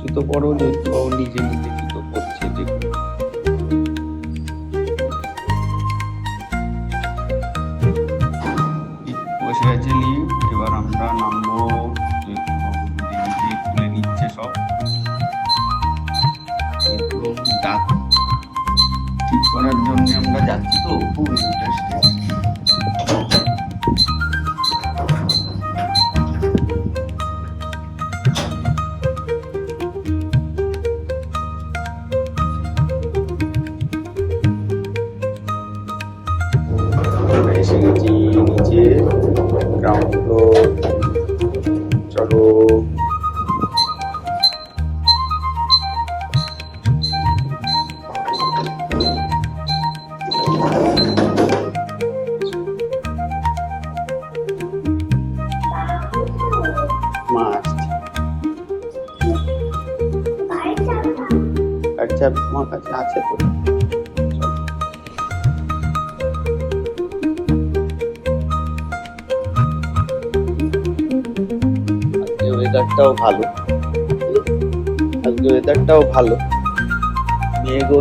জুতো পরো, জুতো নিজে নিজে জুতো পরছে দেখুন। বসে আছে লিফট, এবার আমরা নামবো। নিজে খুলে নিচ্ছে সব। দাঁত ঠিক করার জন্য আমরা যাচ্ছি, তো খুব ইন্টারেস্টিং। এসে গেছি নিচে, গ্রাউন্ড ফ্লোর। চলো আচ্ছা, তোমার কাছে আছে তো? ওয়েদারটাও ভালো, আজকে ওয়েদারটাও ভালো, মেঘও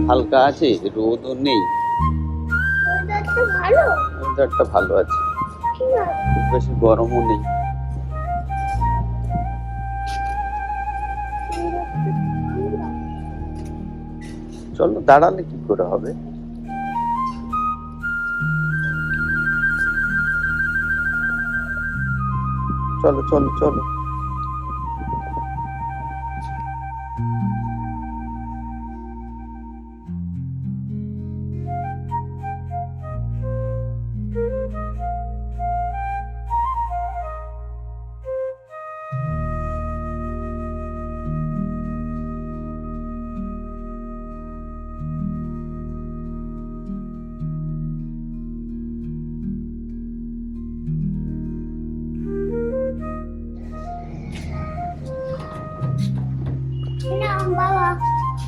হালকা আছে, রোদও নেই, ওয়েদারটা ভালো আছে, খুব বেশি গরমও নেই। চলো, দাঁড়ালে কি করে হবে? চলো চলো চলো।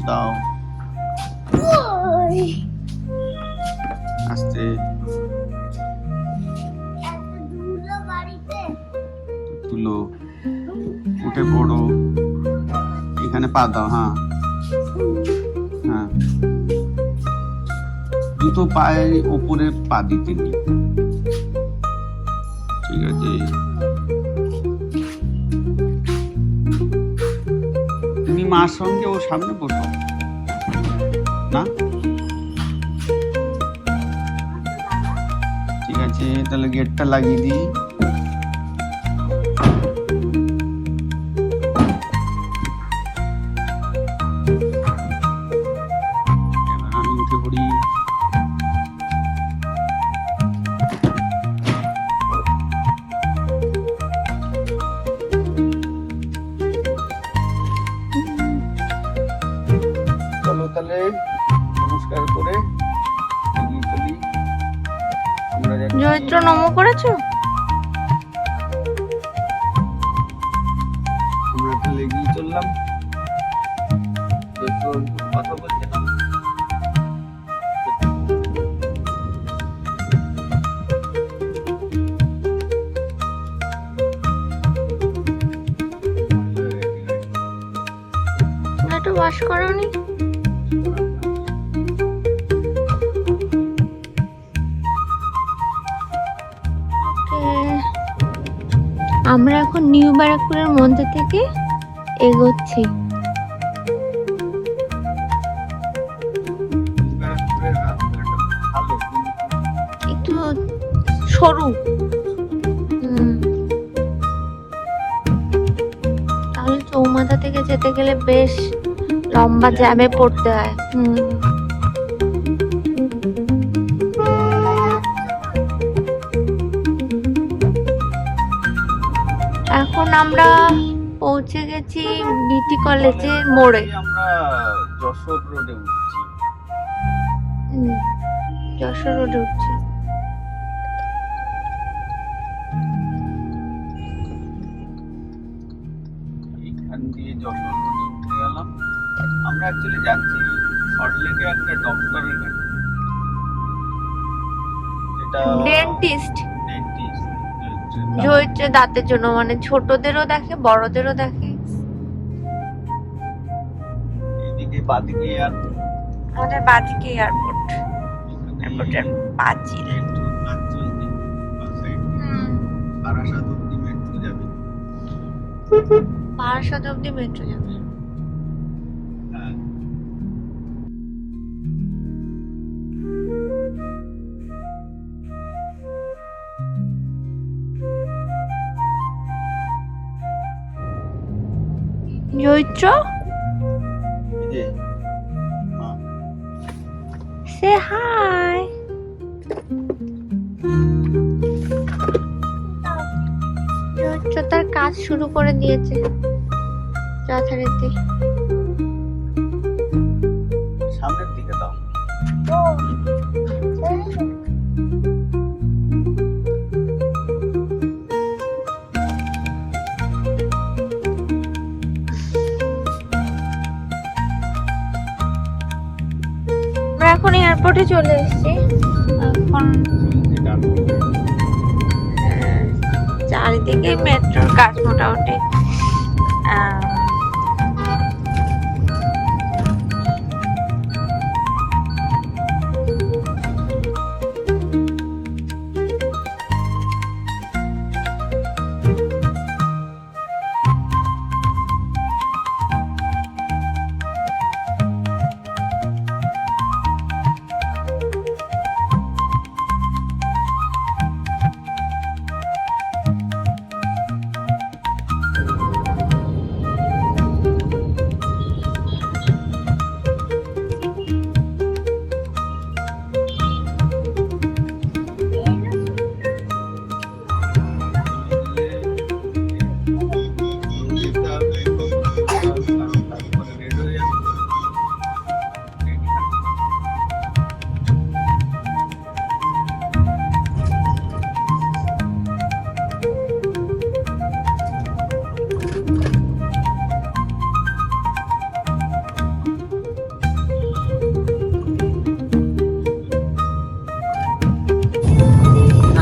দাও আস্তে, তুলো, উঠে পড়ো, এখানে পা দাও। হ্যাঁ হ্যাঁ, জুতো পায়ের ওপরে পা দিতে নেই, ঠিক আছে? তুমি মার সঙ্গে ও সামনে বসো না, ঠিক আছে? তাহলে গেটটা লাগিয়ে দিই। এবার আমি উঠে পড়ি। চলো তাহলে নমস্কার করে চলি। জয়িত্র নমো করেছো? আমরা তাহলে এগিয়ে চললাম। কথা বলছিলাম, একটু ওয়াশ করোনি? আমরা এখন নিউ ব্যারাকপুরের মধ্যে থেকে এগোচ্ছি। একটু সরু, তাহলে চৌমাথা থেকে যেতে গেলে বেশ লম্বা জ্যামে পড়তে হয়। এখন আমরা পৌঁছে গেছি বিটি কলেজের মোড়ে। আমরা যশোর রোডে উঠছি। যশোর রোডে উঠছি। এইখান দিয়ে যশোর রোডে উঠে গেলাম। আমরা অ্যাকচুয়ালি যাচ্ছি সল্টলেকে একটা ডক্টরের কাছে, যেটা ডেন্টিস্ট। জয়িত্রে দাঁতের জন্য, মানে ছোটদেরও দেখে বড়দেরও দেখে। এদিকে বাদিকে আর আমাদের বাদিকে এয়ারপোর্ট, এয়ারপোর্টের পাঁচিল। মেট্রো কাজ চলছে বাস সাইড বারাসাত অব্দি মেট্রো যাবে। বারাসাত অব্দি মেট্রো যাবে। হ্যাঁ জয়িত্র, এই যে হ্যাঁ সে হাই। জয়িত্র তার কাজ শুরু করে দিয়েছে যথারীতি। সামনের দিকে দাও। আমরা এখন এয়ারপোর্টে চলে এসেছি। এখন চারিদিকে মেট্রোর কাজ মোটামুটি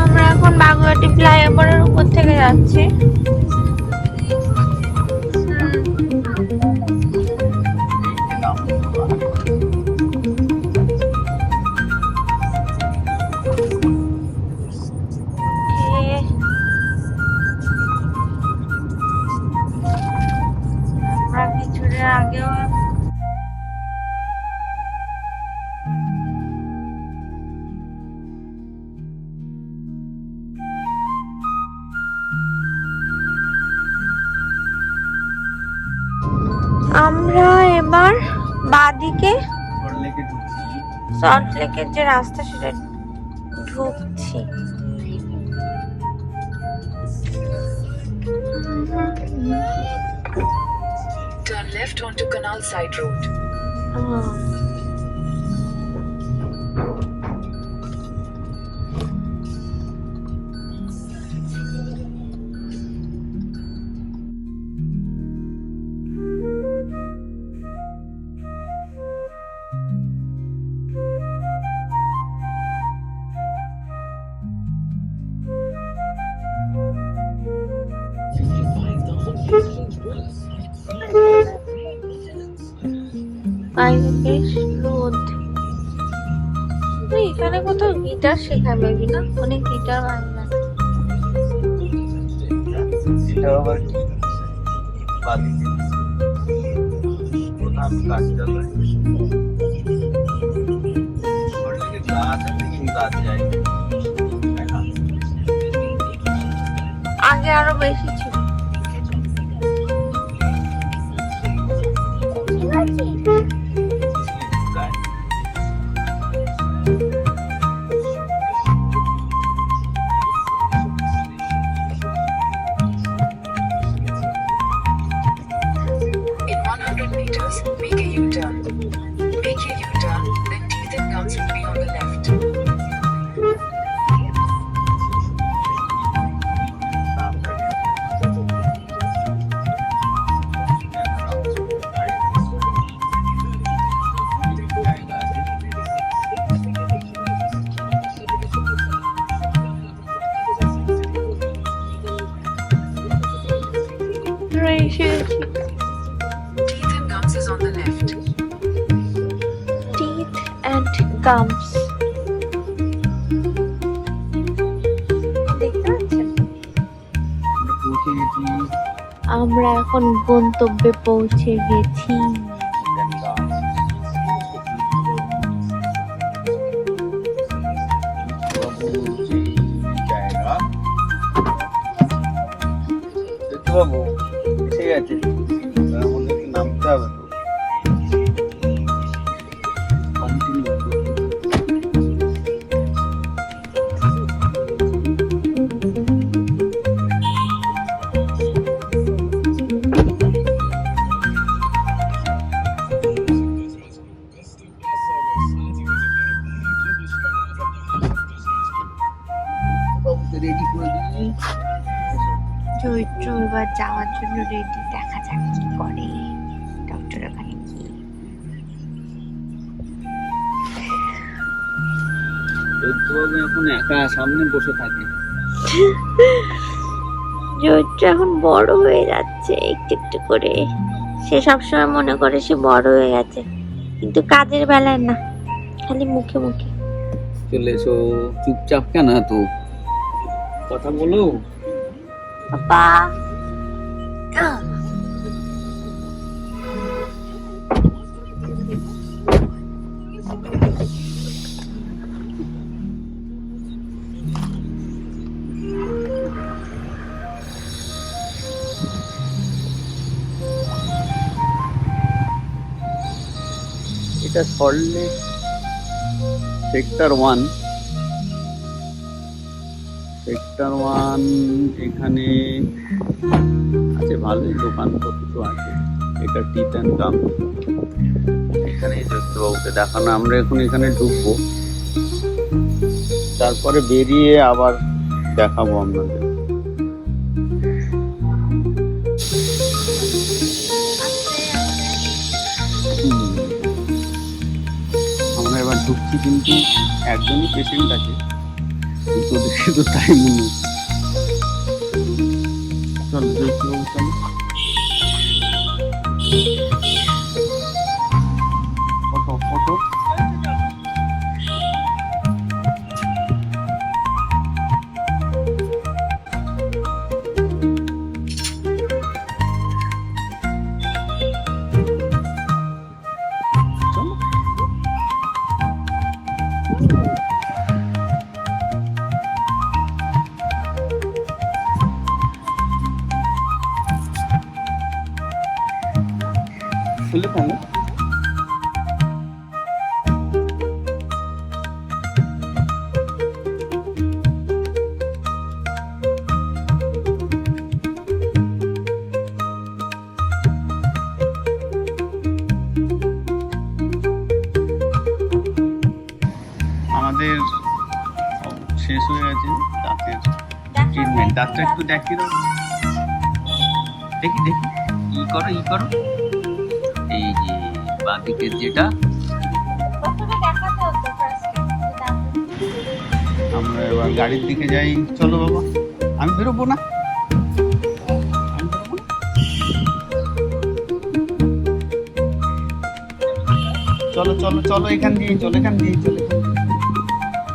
আমরা এখন বাগুইআটি ফ্লাইওভারের উপর থেকে যাচ্ছি। আমরা কিছুদিন আগেও আমরা এবার বাদিকে সল্টলেকে ঢুকছি। সল্টলেকের যে রাস্তা সেটা ঢুকছি। Turn left onto Canal Side Road. রোদ। এখানে কোথাও গিটার শেখা মেবি না, অনেক গিটার বাজনা। এটা আবার কি বাদিকে প্রধান কার্যালয় সল্টলেকে গাছ আছে কিন্তু গাছ যায় আগে আরো বেশি ছিল। In 100 meters, make a U-turn. Make your U-turn, then teeth and gums will be on the left. এসে গেছি। Teeth and gums is on the left. Teeth and gums দেখতে পাচ্ছেন? আমরা পৌঁছে গেছি। আমরা এখন গন্তব্যে পৌঁছে গেছি। জায়গা বাবু এসে গেছে, আমাদের নামতে হবে তো। রেডি করে দিচ্ছি। চৈত্র এবার যাওয়ার জন্য রেডি, দেখা যাক কি করে ডক্টর ওখানে কি। চৈত্রবাবু এখন একা সামনে বসে থাকে। চৈত্র এখন বড় হয়ে যাচ্ছে একটু একটু করে। সে সবসময় মনে করে সে বড় হয়ে গেছে, কিন্তু কাজের বেলায় না, খালি মুখে মুখে। চলে এসো, চুপচাপ কেন এত কথা বলো? বাবা এটা সল্টলেক সেক্টর 1। সেক্টর 1 এখানে আছে ভালোই দোকানপত্র আছে। এটা টিথ অ্যান্ড গাম। এখানে চৈত্রবাবুকে দেখানো, আমরা এখন এখানে ঢুকবো, তারপরে বেরিয়ে আবার দেখাবো আপনাদের। আমরা এবার ঢুকছি, কিন্তু একজনই পেশেন্ট আছে, দুটো দেখে তো তাই মনে হচ্ছে। চল চৈত্রবাবু চল। কত খুলে ফেলে। আমাদের শেষ হয়ে গেছে দাঁতের ট্রিটমেন্ট। দাঁতটা একটু দেখি দাও, দেখি দেখি, ই করো। এই যে বাঁদিকের যেটা, আমরা এবার গাড়ির দিকে যাই। চলো বাবা, আমি বেরোবো না। চলো চলো চলো, এখান দিয়ে চলো, এখান দিয়ে চলো।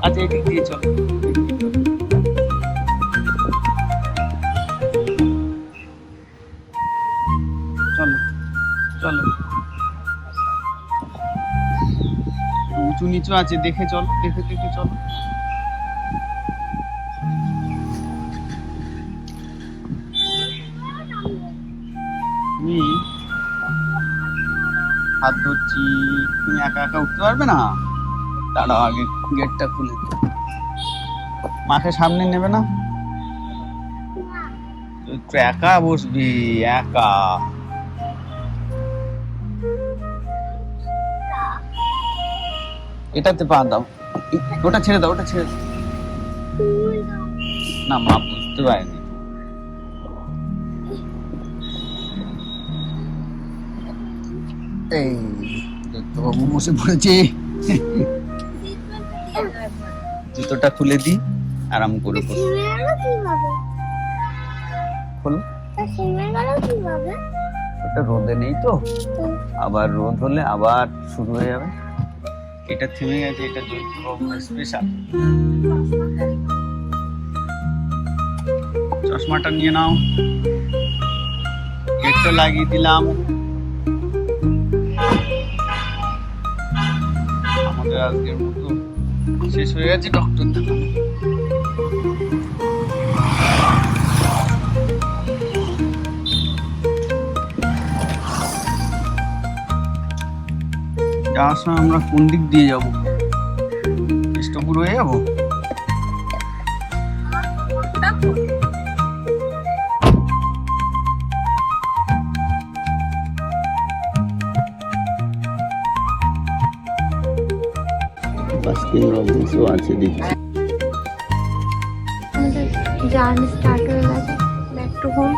আচ্ছা এদিক দিয়ে চলো। চলো চলো, উঁচু নিচু আছে, দেখে চলো, দেখে চলো। তুমি হাত ধরছি, তুমি একা একা উঠতে পারবে না। দাঁড়াও, আগে গেটটা খুলে দিই। মাকে সামনে নেবে না, তুই একা বসবি, একা। এটাতে পা দাও, ওটা ছেড়ে দাও, ওটা ছেড়ে দাও। না মা বুঝতে পারেনি। এই বাবু বসে পড়েছে। জুতোটা খুলে দি, আরাম করে খোলো। ওটা রোদে নেই তো, আবার রোদ হলে আবার শুরু হয়ে যাবে। এটা থেমে গেছে, এটা জৈব স্পেশাল। চশমাটা নিয়ে নাও, একটা লাগিয়ে দিলাম। আমাদের আজকের মতো শেষ হয়ে গেছে ডক্টর দেখানো। যাওয়ার সময় আমরা কোন দিক দিয়ে যাবো? কৃষ্ণপুর হয়ে যাবো? বাস্কিন রবিন্সও আছে দেখছি। জার্নি স্টার্ট হয়ে গেছে, ব্যাক টু হোম।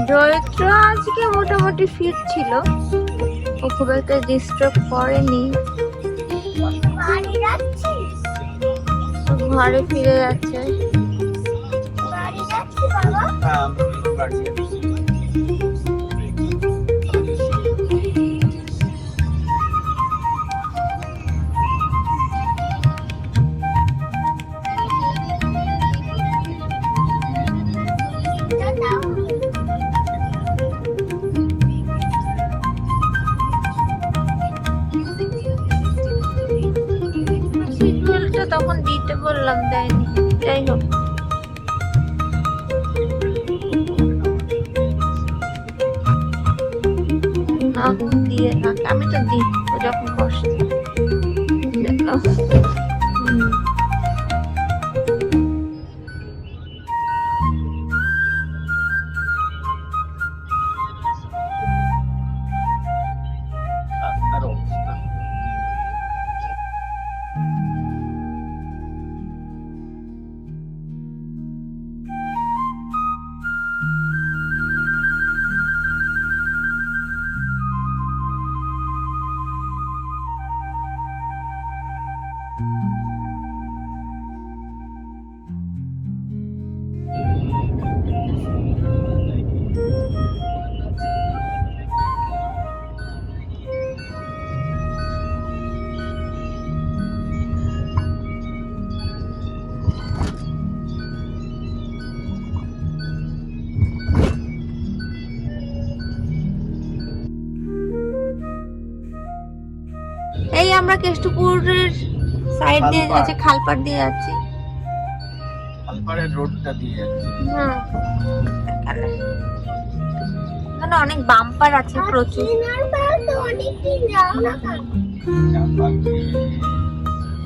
জয়ত্র আজকে মোটামুটি ফিট ছিল, ও খুব একটা ডিস্টার্ব করেনি। ঘরে ফিরে যাচ্ছে। সিগন্যালটা তখন দিতে বললাম, দেয়নি। যাই হোক, না দিয়ে থাক, আমি তো দিই ও যখন কষ্ট। রাস্তার অবস্থা এই আমরা কেষ্টপুরের সাইড দিয়ে খালপাড়। যাচ্ছি, খালপাড় দিয়ে যাচ্ছি। খালপাড়ের রোডটা দিয়ে যাচ্ছে। হুম, এখানে অনেক বাম্পার আছে, প্রচুর।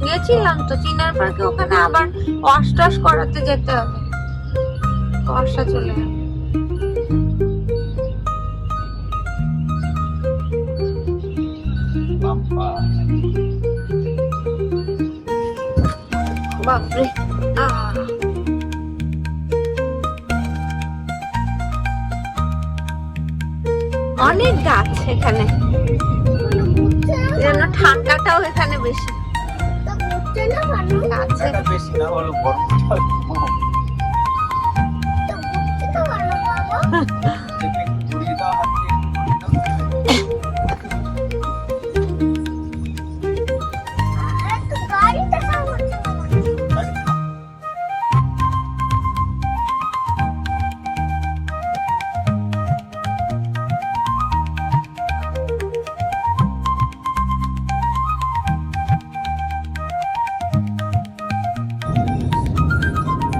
গেছিলাম তো চিনার পার্কে, ওখানে আবার ওয়াশ টশ করাতে যেতে হবে, বর্ষা চলে যাবে। বাপরে, অনেক গাছ এখানে, যেন ঠান্ডাটাও এখানে বেশি। গাছে এটা বেশি না হলো গরমটা কম। থেকে ঘুরিয়ে দাও, হাত দিয়ে একটু ঘুরিয়ে দাও।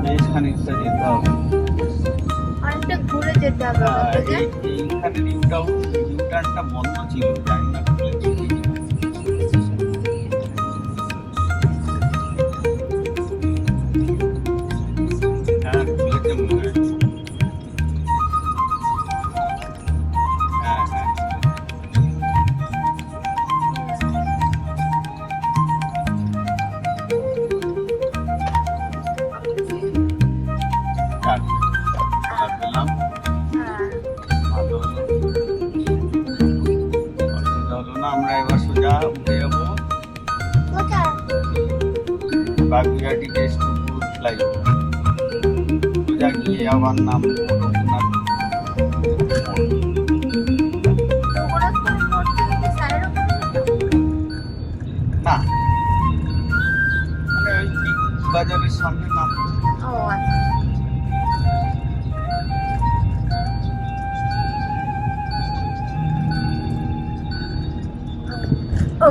বেশ খানিকটা যেতে হবে। অনেকটা ঘুরে যেতে হবে ওখান থেকে। এইখানে ইউটার্নটা বন্ধ ছিল, জানি না খুলেছে কি। হ্যাঁ, খুলেছে মনে হয়। হ্যাঁ, হ্যাঁ। যাক, পেলাম, হ্যাঁ। ভালো হলো। বাগুইআটি কেষ্টপুর ফ্লাইওভার সোজা গিয়ে আবার নাম রঘুনাথ না মানে ওই বিগ বাজারের সামনে নাম ও আচ্ছা। ও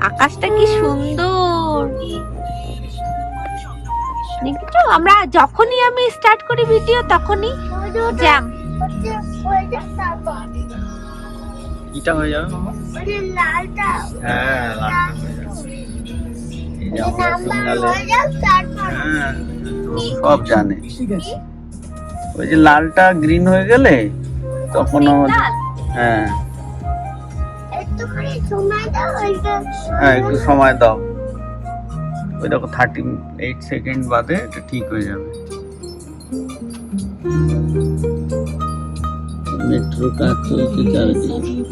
আকাশটা কি সুন্দর দেখছো। আমরা যখনই আমি স্টার্ট করি ভিডিও তখনই জ্যাম। এটা হয়ে যাবে মামা হ্যাঁ লালটা হয়ে যাবে এই যে আমরা সিগনালে হ্যাঁ তো সব জানে ওই যে লালটা গ্রিন হয়ে গেলে তখন হ্যাঁ হ্যাঁ একটু সময় দাও ওই দেখো 38 সেকেন্ড বাদে এটা ঠিক হয়ে যাবে মেট্রো কাজ চলছে চারিদিকে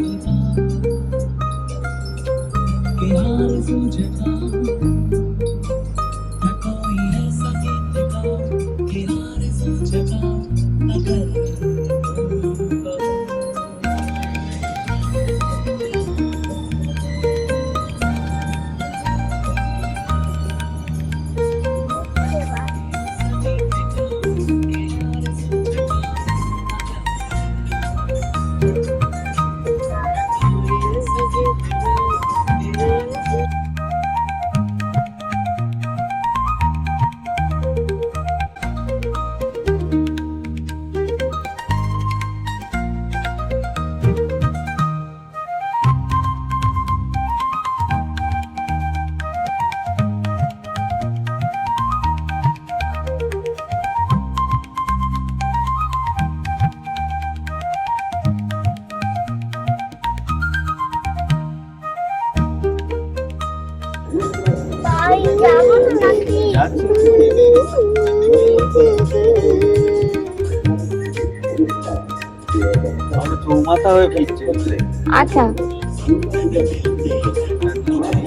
চৌমাথা হয়ে ফিরছে আচ্ছা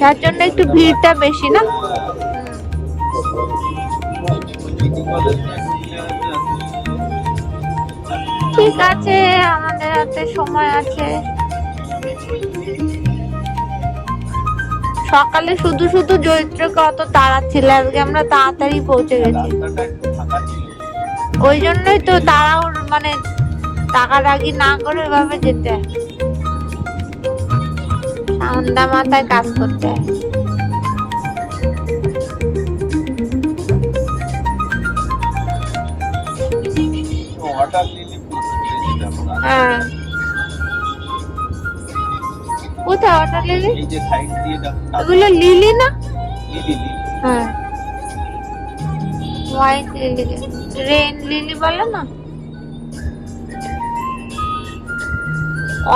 তার জন্য একটু ভিড়টা বেশি না। ঠিক আছে আমাদের হাতে সময় আছে। সকালে শুধু শুধু জয়িত্রকে অত তাড়াচ্ছিল, আজকে আমরা তাড়াতাড়ি পৌঁছে গেছি। ওই জন্যই তো তাড়াও মানে তাগাদাগি না করে এভাবে যেতে হয়, ঠান্ডা মাথায় কাজ করতে হয়। হ্যাঁ কোথায় ওয়াটার লিলি? এগুলো লিলি না? হ্যাঁ হোয়াইট লিলি, রেন লিলি বলে না,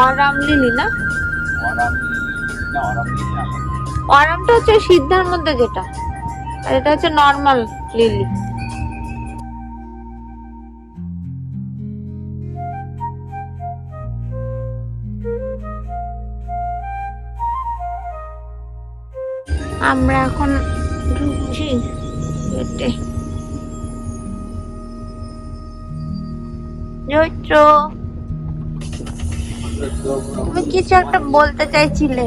অরাম লিলি না? অরামটা হচ্ছে সিদ্ধার মধ্যে যেটা, আর এটা হচ্ছে নর্মাল লিলি। আমরা এখন ঢুকছি গেটে। জয়িত্র তুমি কিছু একটা বলতে চাইছিলে।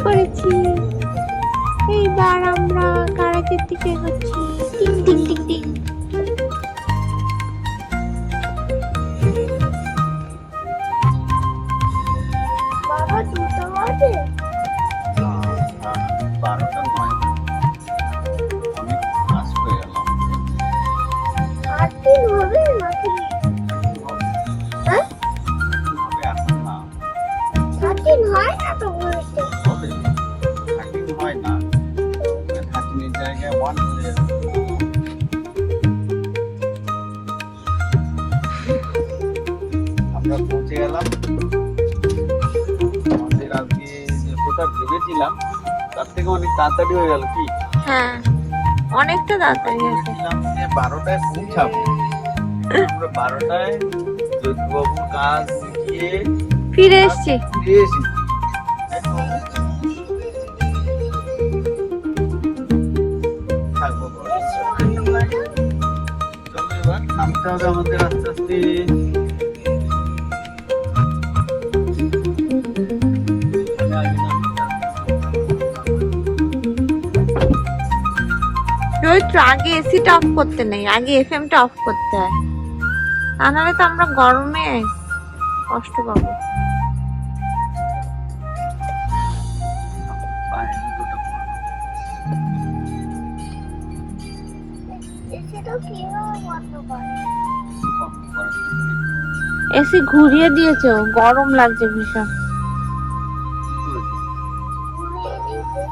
করেছি। এইবার আমরা গ্যারেজের দিকে এগোচ্ছি। টিং টিং টিং টিং। বাবা 2টা বাজে। 12টা নয়, অনেক কাজ হয়ে গেল। 8 দিন হবে নাকি? হ্যাঁ, হবে এখন না, 8 দিন হয় না তো বলতে। হবে 13 হয় না, 13 জায়গায় 1 হয়ে যাবে। আমরা পৌঁছে গেলাম। আমাদের আজকে যেটা ভেবেছিলাম তার থেকে অনেক তাড়াতাড়ি হয়ে গেল। কি হ্যাঁ, অনেকটা তাড়াতাড়ি হয়েছে। ভেবেছিলাম যে 12টায় পৌঁছাবো, আমরা 12টায় জ্যোতিবাবুর কাজ শিখিয়ে ফিরে এসছি। ফিরে এসেছি। থাকবো বলো। চলো এবার নামতে হবে আমাদের আস্তে আস্তে। চৈত্র, আগে এসিটা অফ করতে নেই, আগে এফএমটা অফ করতে হয়, তা নাহলে তো আমরা গরমে কষ্ট পাবো। পায়ে জুতোটা পরো। বন্ধ করার জন্য এসি ঘুরিয়ে দিয়েছো, গরম লাগছে ভীষণ। কি হয়েছে?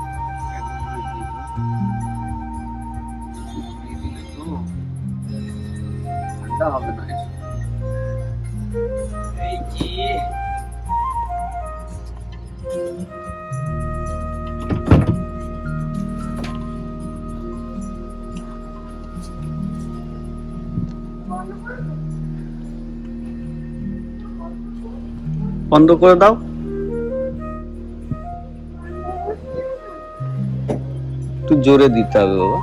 কেন ঘুরিয়ে দিয়েছো? ঘুরিয়ে দিলে তো ঠান্ডা হবে না। এসো। এই যে বন্ধ করে দাও। একটু জোরে দিতে হবে বাবা,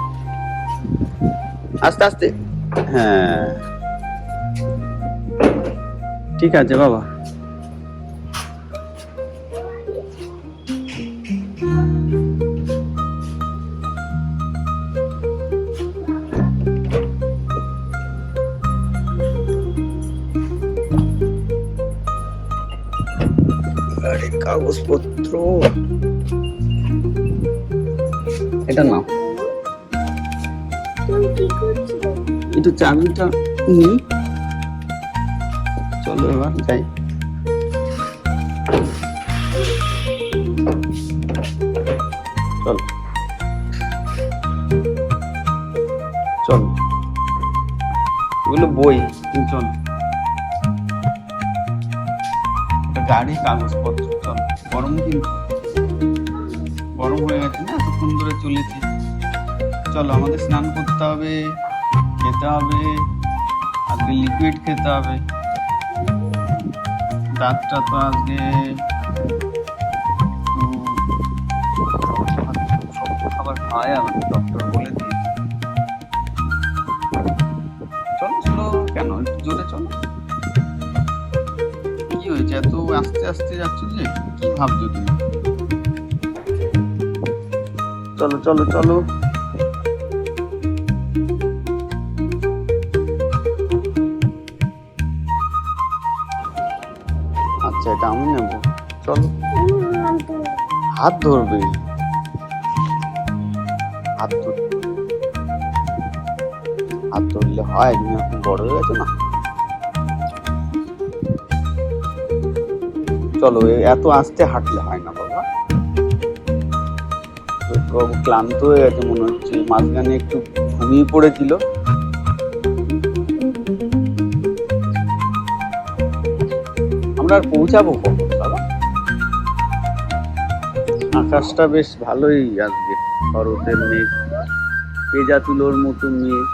আস্তে আস্তে। হ্যাঁ ঠিক আছে বাবা। আরে কাগজপত্র এটা নাও, একটু চাবিটা নিই। চলো এবার যাই। চলো চলো, এগুলো বই। চলো, গাড়ি কাগজপত্র। চলো, গরম কিন্তু গরম হয়ে গেছে না, এতক্ষণ ধরে চলেছি। চলো আমাদের স্নান করতে হবে, খেতে হবে, আজকে লিকুইড খেতে হবে। দাঁতটা তো আজকে শক্ত খাবার খাওয়া যাবে না, ডক্টর বলে দিয়েছে। চলো স্লো কেন, একটু জোরে চলো। কি হয়েছে, এত আস্তে আস্তে যাচ্ছ যে? কি ভাবছো তুমি? চলো চলো চলো। আচ্ছা এটা আমি নেবো। চলো, হাত ধরবে, হাত ধরলে হয়? তুমি এখন বড় হয়ে গেছো না। চলো, এত আস্তে হাঁটলে হয় না বাবা। বাবু ক্লান্ত হয়ে গেছে মনে হচ্ছে, মাঝখানে একটু ঘুমিয়ে পড়েছিল। আমরা আর পৌঁছাবো কখন বাবা? আকাশটা বেশ ভালোই আজকে, শরতের মেঘ, পেঁজা তুলোর মতো মেঘ,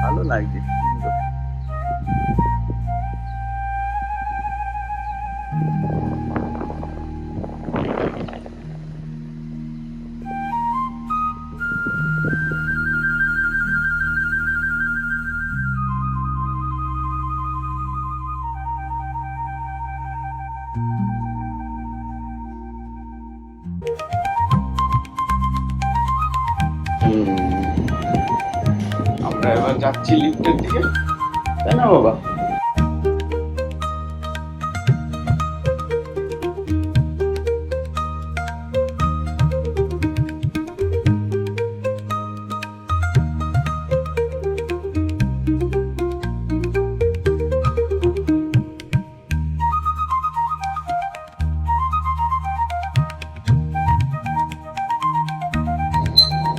ভালো লাগছে, সুন্দর। যাচ্ছি লিফটের দিকে, তাই না বাবা?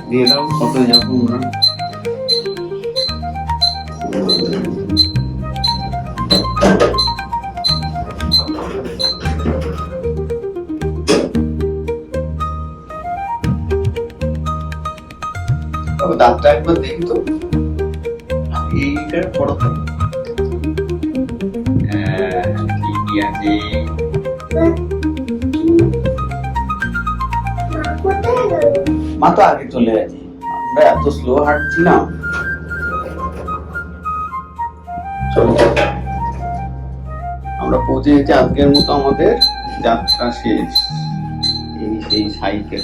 দিয়ে দাও, কত যাবো আমরা? দাঁতটা একবার দেখি তো, এইটার বড় থাকে। ঠিকই আছে। মা তো আগে চলে গেছে, আমরা এত স্লো হাঁটছি না। চলো, আমরা পৌঁছে গেছি। আজকের মতো আমাদের যাত্রা শেষ। এই সেই সাইকেল